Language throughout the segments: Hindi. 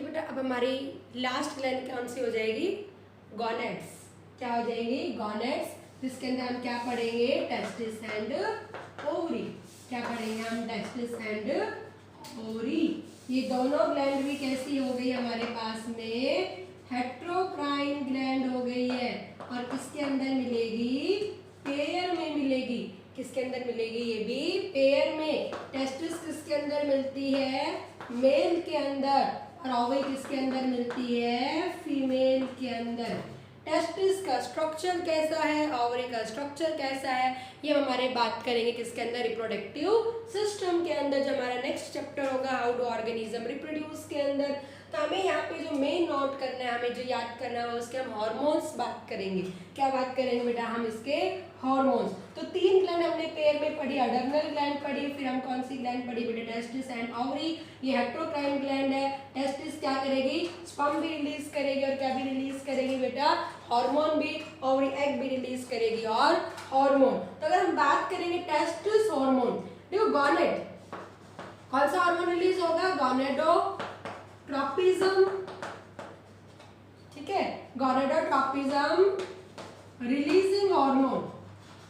बेटा अब हमारी लास्ट ग्लैंड कौन सी हो जाएगी? गॉनेड्स। क्या हो जाएगी? गॉनेड्स, जिसके अंदर हम क्या पढ़ेंगे? Testis and ovary. क्या पढ़ेंगे हम? Testis and ovary. ये दोनों ग्लैंड भी कैसी हो गई हमारे पास में? हेट्रोक्राइन ग्लैंड हो गई है। और किसके अंदर मिलेगी? पेयर में मिलेगी। किसके अंदर मिलेगी? ये भी पेयर में। टेस्टिस किसके अंदर मिलती है? मेल के अंदर। और ओवरी किसके अंदर मिलती है? फीमेल के अंदर। टेस्टिस का स्ट्रक्चर कैसा है, ओवरी का स्ट्रक्चर कैसा है, ये हम हमारे बात करेंगे किसके अंदर? रिप्रोडक्टिव सिस्टम के अंदर, जो हमारा नेक्स्ट चैप्टर होगा हाउ डू ऑर्गेनिज्म रिप्रोड्यूस के अंदर। तो हमें यहाँ पे जो मेन नोट करना है, हमें जो याद करना है, उसके हम हार्मोन्स बात करेंगे। क्या बात करेंगे बेटा? हम इसके हार्मोन्स। तो 3 ग्लैंड हमने पेयर में पढ़ी, अडर्नल ग्लैंड पढ़ी, फिर हम कौन सी ग्लैंड पढ़ी बेटा? Testis and ovary. ये हेट्रोक्राइन ग्लैंड है। टेस्टिस क्या करेगी? स्पर्म भी रिलीज करेगी, और क्या भी रिलीज करेगी बेटा? हार्मोन भी। ओवरी एग भी रिलीज करेगी और हार्मोन। तो अगर हम बात करेंगे टेस्टिस हार्मोन, देखो गॉनेड, कौन सा हार्मोन रिलीज होगा? गॉनेडोट्रोपिज्म। ठीक है, gonadotropism releasing hormone,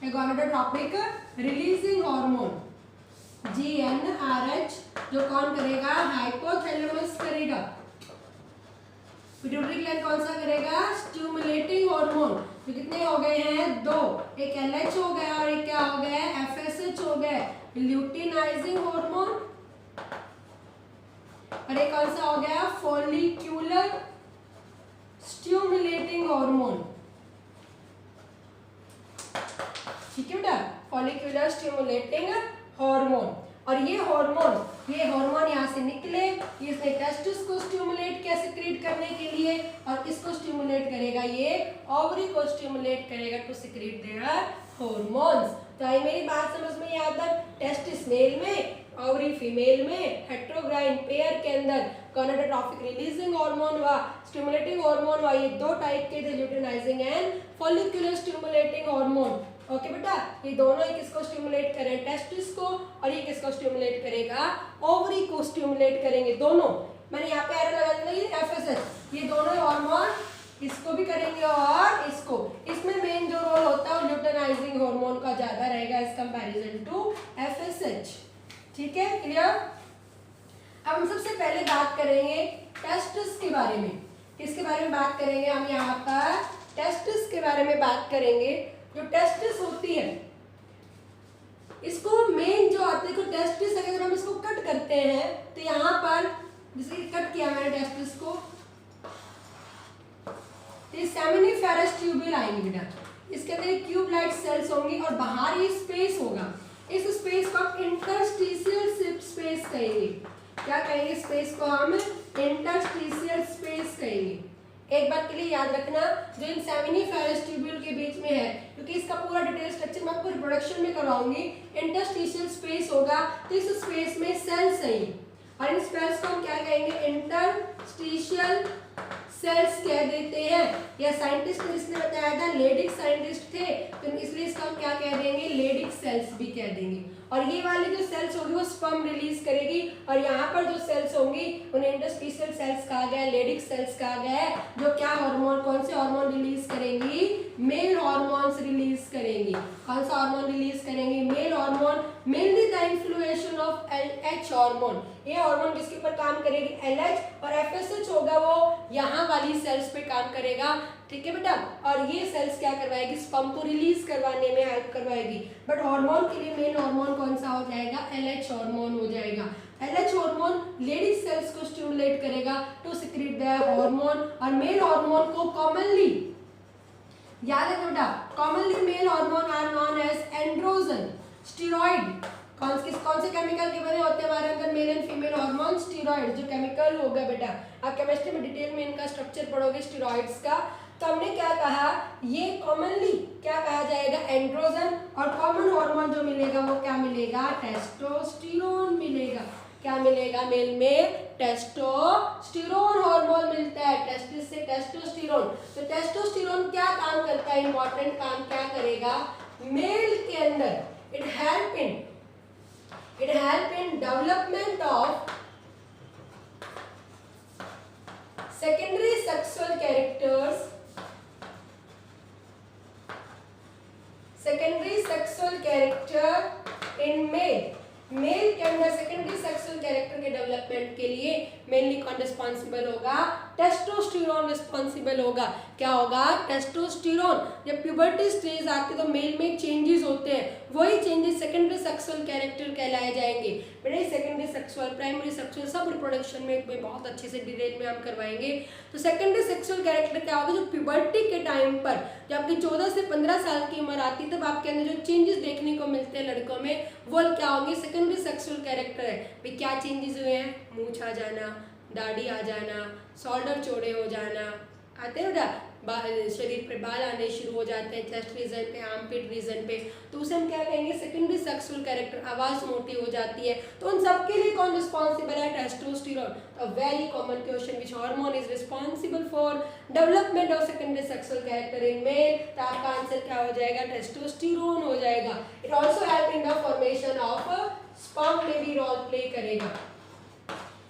gonadotropic releasing hormone GnRH, जो कौन करेगा? हाइपोथैलेमस करेगा। पिट्यूटरी ग्लैंड कौन सा करेगा? Stimulating hormone. तो कितने हो गए हैं? 2। एक LH हो गया और एक क्या हो गया? FSH हो गया, ल्यूटिनाइजिंग हार्मोन। और एक कौन सा हो गया? Follicular stimulating hormone. ठीक है बेटा, फॉलिक्यूलर स्टिमुलेटिंग हार्मोन। और ये हार्मोन यहाँ से निकले, ये इसने टेस्टिस को स्टिमुलेट किया सिक्रीट करने के लिए, और किसको स्टिमुलेट करेगा? ये ओवरी को स्टिमुलेट करेगा टू सिक्रीट देयर हार्मोन्स। तो आई मेरी बात समझ में यहाँ तक? टेस्टिस मेल में, ओवरी फीमेल में, हेट्रोक्राइन पेयर के अंदर गॉनेडोट्रोपिक रिलीजिंग हार्मोन व स्टिमुलेटिंग हार्मोन व, ये 2 टाइप के थे, luteinising and follicular stimulating hormone. Okay बेटा, ये दोनों ही किसको स्टिमुलेट करें? टेस्टिस को। और ये किसको स्टिमुलेट करेगा? ओवरी को स्टिमुलेट करेंगे दोनों। मैंने यहाँ पे एरो लगा दी FSH, ये दोनों हार्मोन इसको भी करेंगे और इसको। इसमें मेन जो रोल होता है ल्यूटिनाइजिंग हार्मोन का ज्यादा रहेगा एज कंपैरिजन टू FSH। ठीक है, क्लियर? अब हम सबसे पहले बात करेंगे टेस्टिस के बारे में। किसके बारे में बात करेंगे हम? यहाँ पर टेस्टिस के बारे में बात करेंगे। जो टेस्टिस होती है, इसको मेन जो आते हैं टेस्टिस, अगर हम इसको कट करते हैं तो यहाँ पर जैसे कट किया मैंने टेस्टिस को, तो सेमिनिफेरस ट्यूब्यूल आएंगे बेटा। इसके अंदर क्यूब लाइट सेल्स होंगी और बाहर ये स्पेस होगा। इस स्पेस को हम इंटरस्टिशियल स्पेस कहेंगे। क्या कहेंगे? स्पेस को हम इंटरस्टिशियल स्पेस कहेंगे। एक बात के लिए याद रखना, जो इन सेमिनिफेरस ट्यूब्यूल के बीच में है, क्योंकि इसका पूरा डिटेल स्ट्रक्चर मैं आपको रिप्रोडक्शन में करवाऊंगी। इंटरस्टिशियल स्पेस होगा, तो इस स्पेस में सेल्स हैं, और इन सेल्स को हम क्या कहेंगे? इंटरस्टिशियल सेल्स कह देते हैं। या साइंटिस्ट जिसने बताया था, लेडिक साइंटिस्ट थे, तो इसलिए इसका हम क्या कह देंगे? लेडिक सेल्स भी कह देंगे। और ये वाली जो सेल्स होगी वो स्पर्म रिलीज करेगी, और यहाँ पर जो सेल्स होंगी उन्हें इंटरस्टिशियल सेल्स कहा गया है, लेडिक सेल्स कहा गया है, जो क्या हार्मोन, कौन से हार्मोन रिलीज करेंगी? मेल हार्मोन्स रिलीज करेंगी। कौन सा हार्मोन रिलीज करेंगी? Male hormone. Mainly the influence of LH hormone. ये हार्मोन किसके ऊपर काम करेगी? LH। और FSH होगा वो यहाँ वाली सेल्स पे काम करेगा। ठीक है बेटा, और ये सेल्स क्या करवाएगी? स्पर्म को रिलीज करवाने में हेल्प करवाएगी। बट हार्मोन के लिए मेन हार्मोन कौन सा हो जाएगा? LH हार्मोन हो जाएगा। LH हार्मोन लेडी सेल्स को स्टिमुलेट करेगा टू सिक्रीट द हार्मोन। और मेल हार्मोन को कॉमनली याद रखना बेटा, commonly male hormone are known as androgen steroid. कौन से केमिकल के बने होते हैं हमारे अंदर male and female hormone? Steroid जो केमिकल होगा बेटा, आप केमिस्ट्री में डिटेल में इनका स्ट्रक्चर पढ़ोगे स्टेरॉइड्स का। तो हमने क्या कहा? ये कॉमनली क्या कहा जाएगा? एंड्रोजन। और कॉमन हार्मोन जो मिलेगा वो क्या मिलेगा? टेस्टोस्टेरोन मिलेगा। क्या मिलेगा? मेल में टेस्टोस्टेरोन हार्मोन मिलता है, टेस्टिस से टेस्टोस्टेरोन। तो टेस्टोस्टेरोन क्या काम करता है? इंपॉर्टेंट काम क्या करेगा? मेल के अंदर it help in development of secondary sexual characters, secondary sexual character in male, male के अंदर सेकेंडरी सेक्सुअल कैरेक्टर के डेवलपमेंट के लिए मेनली कौन रिस्पॉन्सिबल होगा? टेस्टोस्टेरोन रिस्पॉन्सिबल होगा। क्या होगा? टेस्टोस्टेरोन। जब प्यूबर्टी स्टेज आती है तो मेल में चेंजेस होते हैं, वही चेंजेस सेकेंडरी सेक्सुअल कैरेक्टर कहलाए जाएंगे। बेटे सेकेंडरी सेक्सुअल, प्राइमरी सेक्सुअल सब रिप्रोडक्शन में बहुत अच्छे से डिटेल में हम करवाएंगे। तो सेकेंडरी सेक्सुअल कैरेक्टर क्या होगा? जो प्यूबर्टी के टाइम पर, जब आपकी 14 से 15 साल की उम्र आती है, तब आपके अंदर जो चेंजेस देखने को मिलते हैं लड़कों में, वो क्या होंगे? सेकेंडरी सेक्सुअल कैरेक्टर है। भाई क्या चेंजेस हुए हैं? मूंछ आ जाना, दाढ़ी आ जाना, शोल्डर चौड़े हो जाना, आते हैं ना, शरीर पे बाल आने शुरू हो जाते हैं, चेस्ट रीजन पे, आर्मपिट रीजन पे, तो उसे हम क्या कहेंगे? Secondary sexual character. आवाज मोटी हो जाती है, तो उन सब के लिए कौन रिस्पॉन्सिबल है? टेस्टोस्टेरोन। तो very common question, which hormone is responsible for development of secondary sexual character in male? तो आपका आंसर क्या हो जाएगा? टेस्टोस्टेरोन हो जाएगा। It also help in the formation of sperm में भी रोल प्ले करेगा।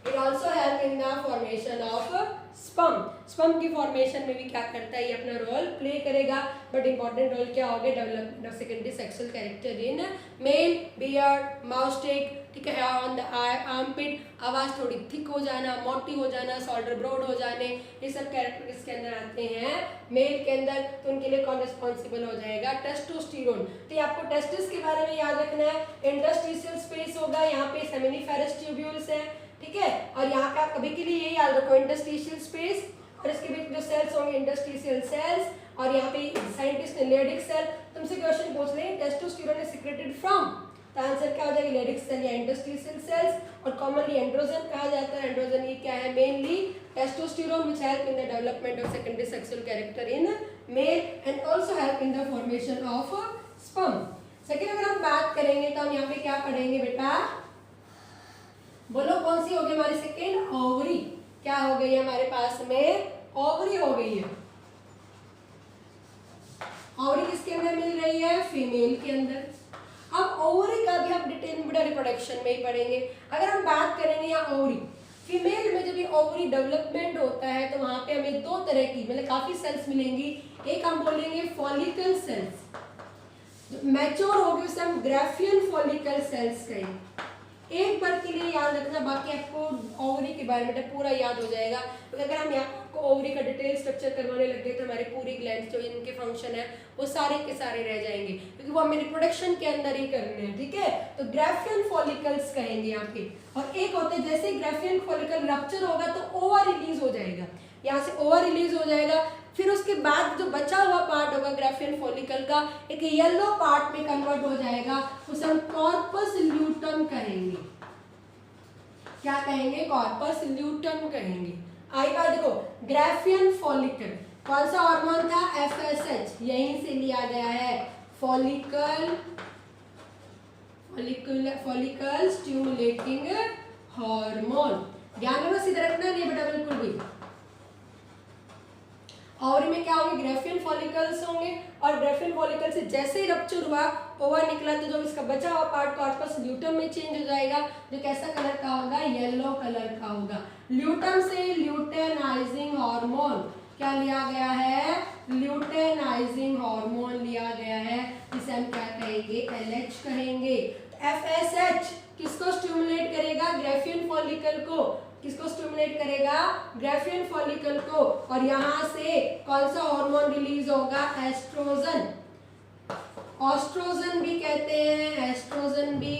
It also help in the formation of sperm. Sperm की फॉर्मेशन में भी क्या करता है? ये अपना रोल प्ले करेगा। बट इंपॉर्टेंट रोल क्या होगा? Development of secondary sexual character in male, beard, mouth tick, ठीक है, ऑन द आर्मपिट, आवाज थोड़ी थिक हो जाना, मोटी हो जाना, शोल्डर ब्रॉड हो जाने, ये सब कैरेक्टर किसके अंदर आते हैं? मेल के अंदर। तो उनके लिए कौन रिस्पॉन्सिबल हो जाएगा? टेस्टोस्टेरोन। तो ये आपको टेस्टिस के बारे में याद रखना है। इंटरस्टिशियल स्पेस होगा, यहाँ पे सेमिनिफेरस ट्यूब्यूल्स है, ठीक है, और यहाँ पे आप कभी के लिए ये याद रखो इंटरस्टिशियल स्पेस, और इसके बीच जो सेल्स होंगे इंटरस्टिशियल सेल्स, और यहाँ पे साइंटिस्ट ने लेडिक सेल। तुमसे क्वेश्चन पूछ रहे हैं टेस्टोस्टेरोन इज सीक्रेटेड फ्रॉम, तो आंसर क्या हो जाएगा? लेडिक सेल या इंटरस्टिशियल सेल्स, और कॉमनली एंड्रोजन कहा जाता है। एंड्रोजन ये क्या है? Mainly testosterone which help in the development of secondary sexual character in male and also help in the formation of sperm. Second अगर हम बात करेंगे तो हम यहाँ पे क्या पढ़ेंगे बेटा? बोलो कौन सी हो गई हमारी सेकेंड? ओवरी। क्या हो गई हमारे पास में? ओवरी हो गई है। ओवरी किसके अंदर मिल रही है? फीमेल के अंदर। अब ओवरी का भी हम डिटेल में रिप्रोडक्शन में ही पढ़ेंगे। अगर हम बात करेंगे यहाँ ओवरी, फीमेल में जब ये ओवरी डेवलपमेंट होता है तो वहां पे हमें दो तरह की मतलब काफी सेल्स मिलेंगी। एक हम बोलेंगे फॉलिकल सेल्स, जो मैच्योर होगी उसे हम ग्राफियन फॉलिकल सेल्स कहेंगे। एक बार के लिए याद रखना, बाकी आपको ओवरी के बारे में पूरा याद हो जाएगा। तो अगर हम यहाँ आपको ओवरी का डिटेल स्ट्रक्चर करवाने लग गए तो हमारे पूरी ग्लैंड जो इनके फंक्शन है वो सारे के सारे रह जाएंगे, क्योंकि वो हमें रिप्रोडक्शन के अंदर ही करने हैं, ठीक है। तो ग्राफियन फॉलिकल्स कहेंगे यहाँ पे। और एक होते हैं जैसे ग्राफियन फॉलिकल रप्चर होगा तो ओवर रिलीज हो जाएगा, यहाँ से ओवर रिलीज हो जाएगा। फिर उसके बाद जो बचा हुआ पार्ट होगा ग्राफियन फॉलिकल का एक येलो पार्ट में कन्वर्ट हो जाएगा, उसे हम कॉर्पस ल्यूटम कहेंगे। क्या कहेंगे? कॉर्पस ल्यूटम कहेंगे। आई बात देखो, ग्राफियन फॉलिकल कौन सा हार्मोन था? FSH, यहीं से लिया गया है, फॉलिकल स्टिमुलेटिंग हार्मोन। ध्यान रखना, सीधा रखना नहीं बेटा बिल्कुल भी। और में क्या होंगे? ग्राफियन फॉलिकल्स होंगे, और ग्राफियन फॉलिकल से जैसे ही रप्चर हुआ ओवर निकला तो जो इसका बचा हुआ पार्ट कॉर्पस ल्यूटम में चेंज हो जाएगा, जो कैसा कलर का होगा? येलो कलर का होगा। ल्यूटम से ल्यूटेनाइजिंग हार्मोन क्या लिया गया है? ल्यूटेनाइजिंग हार्मोन लिया गया है, जिसे हम क्या कहेंगे? LH कहेंगे। FSH किसको स्टिमुलेट करेगा? ग्राफियन फॉलिकल को। किसको स्टिमुलेट करेगा? ग्राफियन फॉलिकल को। और यहाँ से कौन सा हार्मोन रिलीज होगा? एस्ट्रोजन। ऑस्ट्रोजन भी कहते हैं, एस्ट्रोजन भी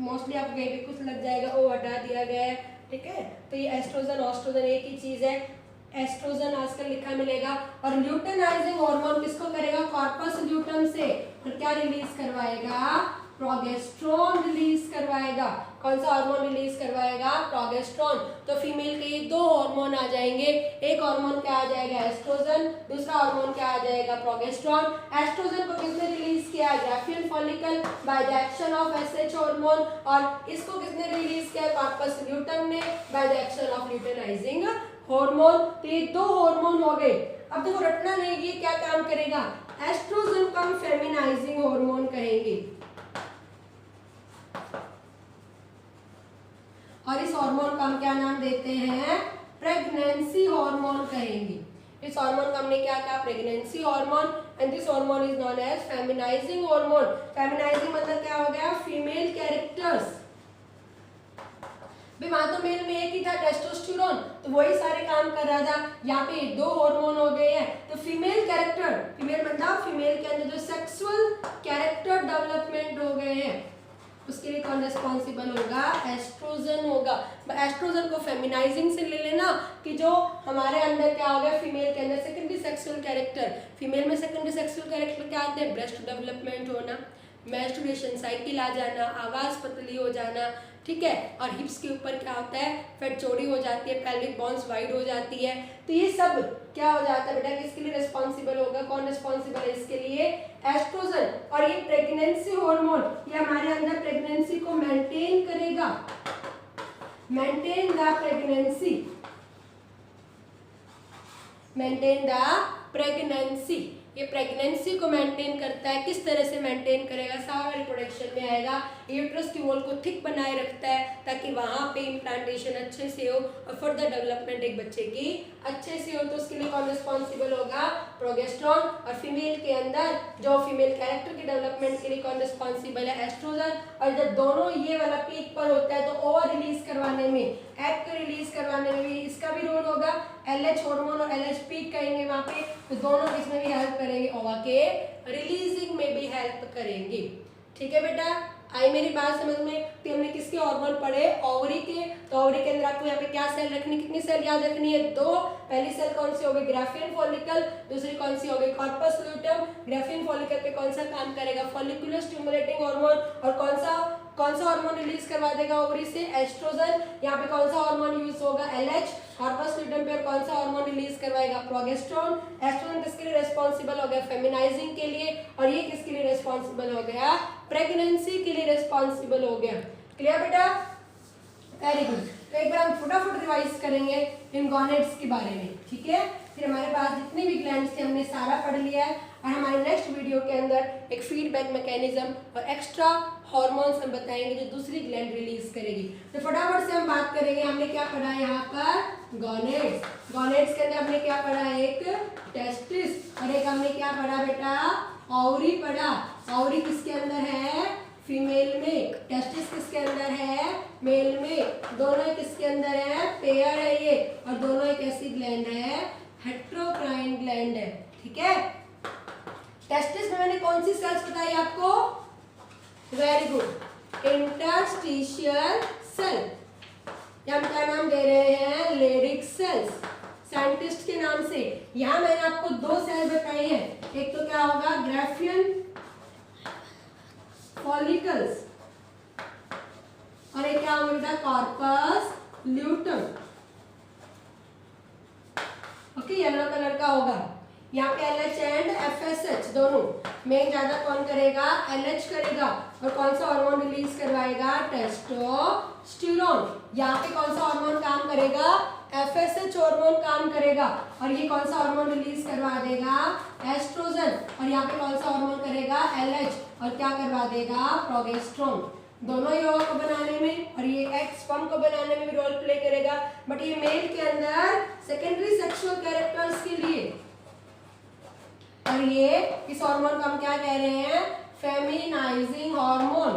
मोस्टली आप कहीं पे कुछ लग जाएगा, वो हटा दिया गया है, ठीक है। तो ये एस्ट्रोजन ऑस्ट्रोजन एक ही चीज है, एस्ट्रोजन आजकल लिखा मिलेगा। और ल्यूटेनाइजिंग हार्मोन किसको करेगा? कॉर्पस ल्यूटम से। और क्या रिलीज करवाएगा? प्रोगेस्ट्रॉन रिलीज करवाएगा। कौन सा हार्मोन रिलीज करवाएगा? प्रोगेस्ट्रॉन। तो फीमेल के ये दो हार्मोन आ जाएंगे, एक हार्मोन क्या आ जाएगा? एस्ट्रोजन, दूसरा हार्मोन क्या आ जाएगा? प्रोगेस्ट्रॉन। एस्ट्रोजन को किसने रिलीज किया? Graafian follicle by the action of SH hormone, और इसको किसने रिलीज किया? कॉर्पस ल्यूटम ने by the action of luteinising hormone. तो ये दो हार्मोन हो गए। अब देखो रटना नहीं, ये क्या काम करेगा? एस्ट्रोजन को हम फेमिनाइजिंग हार्मोन कहेंगे, और इस हार्मोन का हम क्या नाम देते हैं? प्रेगनेंसी हार्मोन कहेंगे। इस हार्मोन का हमने क्या कहा, pregnancy hormone, and this hormone is known as feminising hormone. Feminising मतलब क्या हो गया, फीमेल कैरेक्टर्स। वहां तो मेल में एक ही था टेस्टोस्टेरोन, तो वही सारे काम कर रहा था। यहाँ पे दो हार्मोन हो गए हैं, तो फीमेल कैरेक्टर, फीमेल मतलब फीमेल के अंदर जो सेक्सुअल कैरेक्टर डेवलपमेंट हो गए हैं, उसके लिए कौन रिस्पॉन्सिबल होगा, एस्ट्रोजन होगा। एस्ट्रोजन को फेमिनाइजिंग से ले लेना कि जो हमारे अंदर क्या हो गया, फीमेल के अंदर सेकेंडरी सेक्सुअल कैरेक्टर। फीमेल में सेकेंडरी सेक्सुअल कैरेक्टर क्या आते हैं, ब्रेस्ट डेवलपमेंट होना, मेंस्ट्रुएशन साइकिल आ जाना, आवाज पतली हो जाना, ठीक है, और हिप्स के ऊपर क्या होता है, फैट चौड़ी हो जाती है, पेल्विक बोन्स वाइड हो जाती है। तो ये सब क्या हो जाता है बेटा, किसके लिए रिस्पॉन्सिबल होगा, कौन रिस्पॉन्सिबल है इसके लिए, एस्ट्रोजन। और ये प्रेगनेंसी हार्मोन ये हमारे अंदर प्रेगनेंसी को मेंटेन करेगा, maintain the pregnancy, maintain the pregnancy. ये प्रेगनेंसी को मेंटेन करता है। किस तरह से मेंटेन करेगा, सारा रिप्रोडक्शन में आएगा। यूट्रस की वॉल को थिक बनाए रखता है ताकि वहां पे इम्प्लांटेशन अच्छे से हो और फर्दर डेवलपमेंट एक बच्चे की अच्छे से हो। तो उसके लिए कौन रिस्पॉन्सिबल होगा, प्रोजेस्टेरोन। और फीमेल के अंदर जो फीमेल कैरेक्टर के डेवलपमेंट के लिए कौन रिस्पॉन्सिबल है, एस्ट्रोजन। और जब दोनों ये वाला पीक पर होता है तो ओवर रिलीज करवाने में, एग को रिलीज करवाने में भी इसका भी रोल होगा। LH हार्मोन और LH पीक कहेंगे वहां पे, तो दोनों इसमें भी हेल्प करेंगे, ओवा के रिलीजिंग में भी हेल्प करेंगे। ठीक है बेटा, आई मेरी बात समझ में। तो हमने किसके हार्मोन पढ़े, ओवरी के। तो ओवरी के अंदर आपको यहाँ पे क्या सेल रखनी, कितनी सेल याद रखनी है, दो। पहली सेल कौन सी होगी, ग्राफियन फॉलिकल, दूसरी कौन सी होगी, कॉर्पस ल्यूटेम। ग्राफियन फॉलिकल पे कौन सा काम करेगा, फॉलिकुलर स्टिमुलेटिंग हार्मोन। और कौन सा हार्मोन रिलीज करवा देगा ओवरी से, एस्ट्रोजन। यहाँ पे कौन सा हार्मोन यूज होगा, LH। कॉर्पस ल्यूटेम पे कौन सा हार्मोन रिलीज करवाएगा, प्रोजेस्टेरोन। एस्ट्रोजन किसके लिए रिस्पॉन्सिबल हो गया, फेमिनाइजिंग के लिए। और ये किसके लिए रिस्पॉन्सिबल हो गया, प्रेगनेंसी के लिए रिस्पॉन्सिबल हो गया। क्लियर बेटा, वेरी गुड। तो एक बार हम फटाफट रिवाइज करेंगे इन गॉनेड्स के बारे में, ठीक है। फिर हमारे पास जितनी भी ग्लैंड्स थे हमने सारा पढ़ लिया है, और हमारे नेक्स्ट वीडियो के अंदर एक फीडबैक मैकेनिज्म और एक्स्ट्रा हार्मोन्स हम बताएंगे जो दूसरी ग्लैंड रिलीज करेगी। तो फटाफट से हम बात करेंगे, हमने क्या पढ़ा है यहाँ पर, गॉनेड्स। गॉनेड्स के अंदर हमने क्या पढ़ा, एक टेस्टिस, और एक हमने क्या पढ़ा बेटा, ओवरी पढ़ा। ओवरी किसके अंदर है, फीमेल में। टेस्टिस किसके अंदर है, मेल में। दोनों किसके अंदर है, पेयर है ये, और दोनों एक ऐसी ग्लैंड है, हेट्रोक्राइन ग्लैंड है, ठीक है। टेस्टिस में मैंने कौन सी सेल्स बताई आपको, वेरी गुड, इंटरस्टिशियल सेल, हम क्या नाम दे रहे हैं, लेडिक सेल्स, साइंटिस्ट के नाम से। यहाँ मैंने आपको दो सेल बताई है, एक तो क्या होगा, ग्राफियन फॉलिकल्स, और एक क्या होगा बेटा, corpus luteum. Okay, yellow colour का होगा। यहाँ पे LH एंड FSH दोनों में ज्यादा कौन करेगा, LH करेगा। और कौन सा हार्मोन रिलीज करवाएगा, टेस्टोस्टेरोन। यहाँ पे कौन सा हार्मोन काम करेगा, FSH हार्मोन काम करेगा। और ये कौन सा हार्मोन रिलीज करवा देगा, एस्ट्रोजन। और यहाँ पे कौन सा हार्मोन करेगा, LH, और क्या करवा देगा, प्रोजेस्टेरोन। दोनों ही को बनाने में, और ये एक्स स्पर्म को बनाने में भी रोल प्ले करेगा। बट ये मेल के अंदर सेकेंडरी सेक्सुअल कैरेक्टर्स के लिए, और ये इस हार्मोन को हम क्या कह रहे हैं, फेमिनाइजिंग हार्मोन।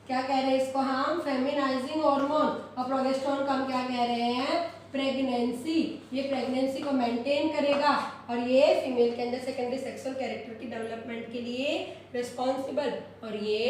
क्या कह रहे हैं इसको हम, फेमिनाइजिंग हार्मोन। और प्रोजेस्टेरोन को हम क्या कह रहे हैं, प्रेगनेंसी। ये प्रेगनेंसी को मेंटेन करेगा, और ये फीमेल के अंदर सेकेंडरी सेक्सुअल कैरेक्टर की डेवलपमेंट के लिए रिस्पॉन्सिबल, और ये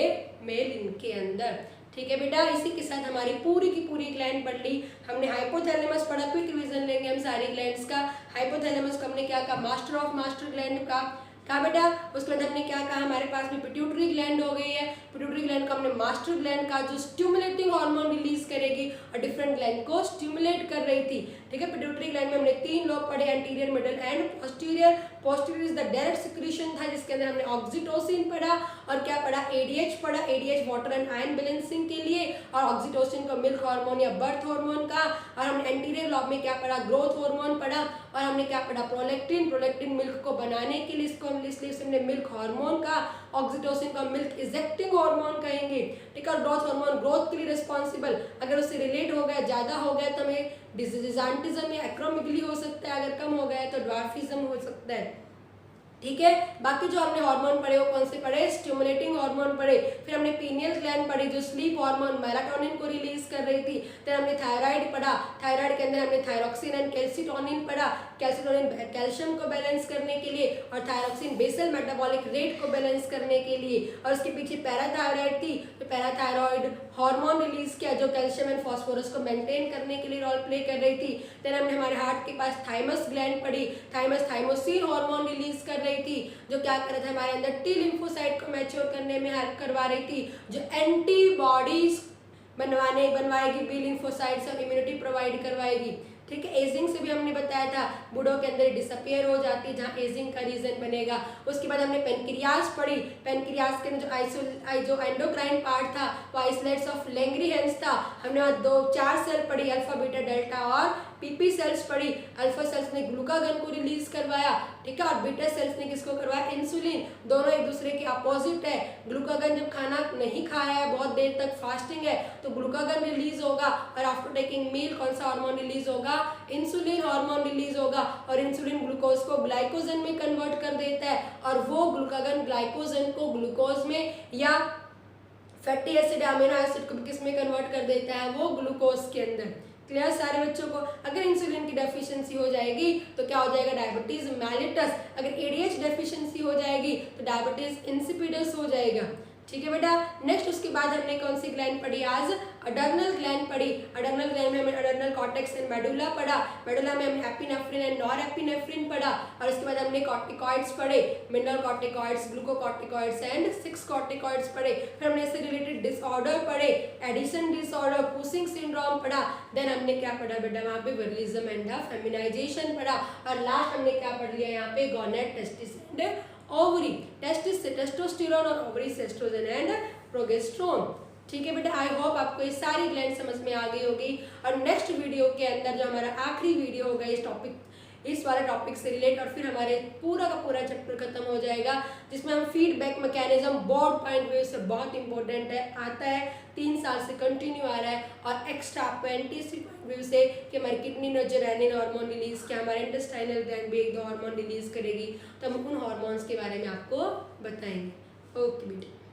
मेल इनके अंदर। ठीक है बेटा, इसी के साथ हमारी पूरी की पूरी ग्लैंड पढ़ ली हमने। हाइपोथैलेमस पढ़ा, क्विक रिवीजन लेंगे हम सारी ग्लैंड्स का। हाइपोथैलेमस को हमने क्या कहा, मास्टर ऑफ मास्टर ग्लैंड का बेटा। उसके बाद हमने क्या कहा, हमारे पास में पिट्यूटरी ग्लैंड हो गई है। पिट्यूटरी ग्लैंड को हमने मास्टर ग्लैंड का, जो स्टिमुलेटिंग हार्मोन रिलीज करेगी और डिफरेंट ग्लैंड को स्टिमुलेट कर रही थी, ठीक है। पिट्यूटरी ग्लैंड में हमने 3 लोब पढ़े, anterior, middle and posterior. Posterior is the direct secretion था, जिसके अंदर हमने ऑक्सीटोसिन पढ़ा, और क्या पढ़ा, ADH पढ़ा। ADH water and ion balancing के लिए, और ऑक्सीटोसिन को मिल्क हार्मोन या बर्थ हार्मोन का। और हमने एंटीरियर लॉब में क्या पढ़ा, ग्रोथ हार्मोन पढ़ा। और हमने क्या पढ़ा, प्रोलैक्टिन। प्रोलैक्टिन मिल्क को बनाने के लिए, इसको हमने मिल्क हार्मोन का। ऑक्सीटोसिन को मिल्क इजेक्टिंग हार्मोन कहेंगे, ठीक है। ग्रोथ हार्मोन ग्रोथ के लिए रिस्पॉन्सिबल, अगर उससे रिलेट हो गया, ज्यादा हो गया तो हमें डिजीजेंट ड्वार्फिज्म या एक्रोमेगली हो सकता है, अगर कम हो गया है तो ड्वार्फिज्म हो सकता है। ठीक है, बाकी जो हमने हार्मोन पढ़े वो कौन से पढ़े, स्टिमुलेटिंग हार्मोन पढ़े, फिर हमने पीनियल ग्लैंड पढ़ी जो स्लीप हार्मोन मेलाटोनिन को रिलीज कर रही थी, फिर हमने थायराइड पढ़ा, थायराइड के अंदर हमने थायरोक्सिन एंड कैल्सिटोनिन पढ़ा, कैल्सिटोनिन कैल्शियम को बैलेंस करने के लिए और थायरोक्सिन बेसल मेटाबॉलिक रेट को बैलेंस करने के लिए, और उसके पीछे पैराथायराइड थी तो पैराथायरॉइड हार्मोन रिलीज किया जो कैल्शियम एंड फास्फोरस को मेंटेन करने के लिए रोल प्ले कर रही थी। देन हमने हमारे हार्ट के पास थाइमस ग्लैंड पढ़ी, थाइमस थाइमोसिन हार्मोन रिलीज कर रही थी जो क्या कर रहा था हमारे अंदर टी लिम्फोसाइट को मैच्योर करने में हेल्प करवा रही थी, जो एंटीबॉडीज बनवाएगी बी लिम्फोसाइट्स और इम्यूनिटी प्रोवाइड करवाएगी। ठीक है, एजिंग से भी हमने बताया था बूढ़ों के अंदर डिसअपियर हो जाती है जहाँ एजिंग का रीजन बनेगा। उसके बाद हमने पेनक्रियाज पढ़ी, पेनक्रियाज के अंदर जो एंडोक्राइन पार्ट था वो आइसोलेट्स ऑफ लैंगरीहेंस था। हमने वहाँ 4 सेल पढ़ी, अल्फा बीटा डेल्टा और पीपी सेल्स पढ़ी। अल्फा सेल्स ने ग्लूकागन को रिलीज करवाया, ठीक है, और बीटा सेल्स ने किसको करवाया, इंसुलिन। दोनों एक दूसरे के अपोजिट है। ग्लूकागन जब खाना नहीं खाया है, बहुत देर तक फास्टिंग है, तो ग्लूकागन रिलीज होगा, और आफ्टर टेकिंग मील कौन सा हार्मोन रिलीज होगा, इंसुलिन हार्मोन रिलीज होगा, और इंसुलिन ग्लूकोज को ग्लाइकोजन में कन्वर्ट कर देता है, और वो ग्लूकागन ग्लाइकोजन को ग्लूकोज में या फैटी एसिड अमीनो एसिड को किस में कन्वर्ट कर देता है, वो ग्लूकोज के अंदर। क्लियर सारे बच्चों को। अगर इंसुलिन की डेफिशिएंसी हो जाएगी तो क्या हो जाएगा, डायबिटीज मेलिटस। अगर एडीएच डेफिशिएंसी हो जाएगी तो डायबिटीज इंसिपिडस हो जाएगा। ठीक है बेटा। नेक्स्ट उसके बाद हमने कौन सी ग्लैंड पढ़ी आज, अडर्नल ग्लैंड पढ़ी। अडर्नल ग्लैंड में हमने अडर्नल कॉर्टेक्स एंड मेडुला पढ़ा, मेडुला में हमने एपिनेफ्रिन एंड नॉरएपिनेफ्रिन पढ़ा, और उसके बाद हमने कॉर्टिकॉइड्स पढ़े, mineral corticoids, glucocorticoids and 6 corticoids पढ़े। फिर हमने इससे रिलेटेड डिसऑर्डर पढ़े, एडिशन डिसऑर्डर, कुसिंग सिंड्रोम पढ़ा। देन हमने क्या पढ़ा बेटा वहाँ पे, विरिलिज्म एंड फेमिनाइजेशन पढ़ा, और लास्ट हमने क्या पढ़ लिया यहाँ पे, gonad, testis and ovary. Testis से टेस्टोस्टेरोन और ओवरी से एस्ट्रोजन एंड प्रोजेस्टेरोन। ठीक है बेटा, आई होप आपको ये सारी ग्लैंड समझ में आ गई होगी। और नेक्स्ट वीडियो के अंदर जो हमारा आखिरी वीडियो होगा इस वाले टॉपिक से रिलेट, और फिर हमारे पूरा का पूरा चैप्टर खत्म हो जाएगा, जिसमें हम feedback mechanism board point view से बहुत इंपॉर्टेंट है, आता है 3 साल से कंटिन्यू आ रहा है, और एक्स्ट्रा आपको एनटीसी पॉइंट व्यू से कि हमारी किडनी ने जेरेनिन हार्मोन रिलीज किया, हमारे इंटेस्टाइनल ग्लैंड भी 1-2 हार्मोन रिलीज करेगी, तो हम उन हार्मोन्स के बारे में आपको बताएंगे। ओके बेटा।